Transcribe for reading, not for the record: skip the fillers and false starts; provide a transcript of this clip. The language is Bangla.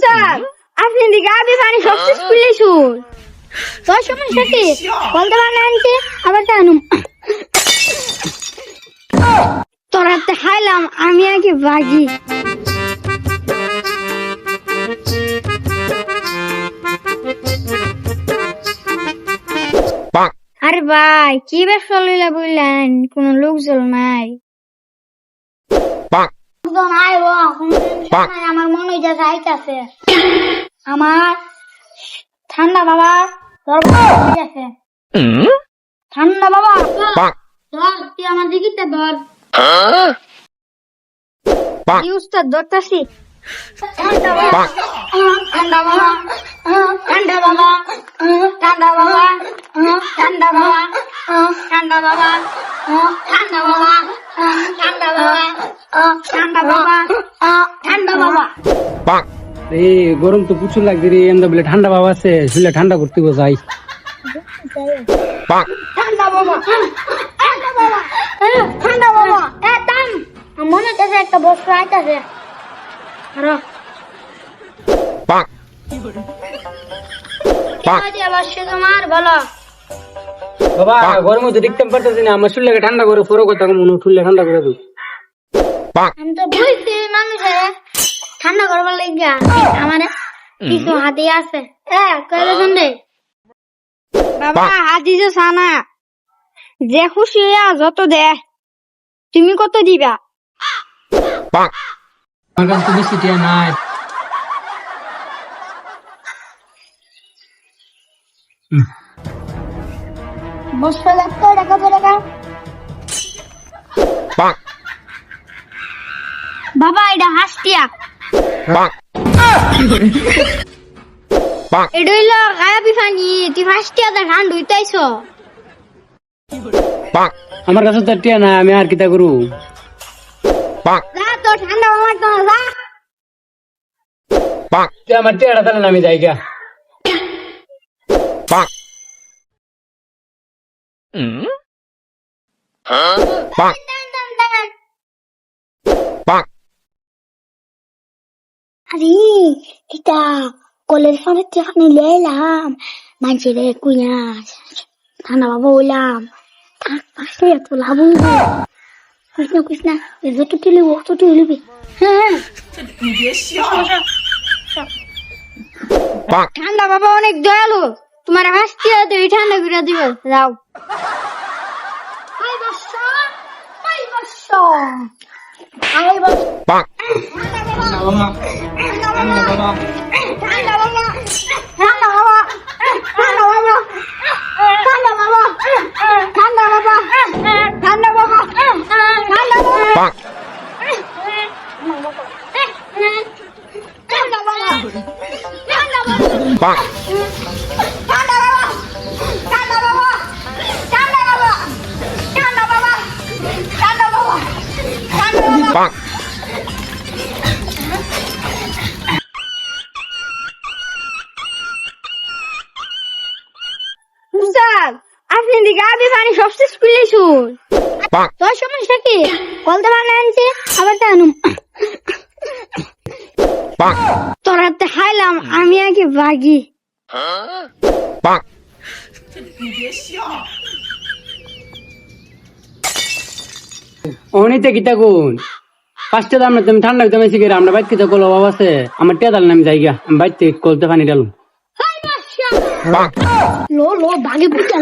স্যার আপনি দিকে আবি পানি সবচেয়ে স্কুলে শুন তোর সমস্যা কি বলতে পারেন আনতে আবার টানুম তোরা তো খাইলাম আমি আগে বাগি আরে ভাই কি ব্যবসা লইলা বললেন কোন লোকজন নাই আমার মনে যা যাইতেছে আমার ঠান্ডা বাবা আছে ঠান্ডা বাবা ধর তুই আমার দিকে ধর উস্তাদ ধরতাছি ঠান্ডা বাবা ঠান্ডা বাবা ঠান্ডা বাবা ঠান্ডা বাবা ঠান্ডা বাবা ঠান্ডা বাবা ঠান্ডা বাবা ঠান্ডা বাবা ঠান্ডা বাবা ঠান্ডা বাবা গরম তো প্রচুর লাগছে রে এমন বলে ঠান্ডা বাবা আছে শুলে ঠান্ডা করতে যাই ঠান্ডা বাবা ঠান্ডা বাবা ঠান্ডা বাবা এ তাম মনে হচ্ছে একটা বস্তু আইতাছে আরে তোমার বলো বাবা গরম তো দেখতে পারতেছি না আমার শুলে ঠান্ডা করে ফরক কথা মনে শুলে ঠান্ডা করে দিই আমি তো বুঝছি মানুষে ঠান্ডা করবার লাগিয়া আমার কিছু হাতি আছে কয়লা শুনবে বাবা হাতি যে সানা যে খুশি হইয়া যত দে তুমি কত দিবা আমার কাছে তো বেশি টিয়া নাই বসতে লাগতো টাকা টাকা বাবা এটা হাসটিয়া এটা হইলো গায়াবি ফানি তুই হাসটিয়া দা ঠান্ড হইতাইছ আমার কাছে তো টিয়া নাই আমি আর কিতা করু যা তো ঠান্ডা আমার তো যা আমার টিয়াটা তাহলে আমি যাই গা আরে এটা কলের ফানে টিয়াখানি লেলাম মানুষের কুইয়া ঠান্ডা বাবা হইলাম তার পাশে এত লাভ কৃষ্ণ কৃষ্ণ যত তুলিব তত তুলিবি হ্যাঁ ঠান্ডা বাবা অনেক দয়ালু তোমার হাসতে এই ঠান্ডা করে দিব যাও আপনি দিকে আবি পানি সবচেয়ে স্কুলে শুন তোর সমস্যা কি বলতে পারেন আনছে আবার টানুম তোরা তো খাইলাম আমি আগে বাগি অনিতে কিতা কোন পাঁচটা দাম না তুমি ঠান্ডা তুমি শিখে আমরা বাইক কিতা কল অভাব আছে আমার টিয়া দাল আমি যাই গা আমি বাইক থেকে কলতে পানি ডালুম লো বাগে বুঝতে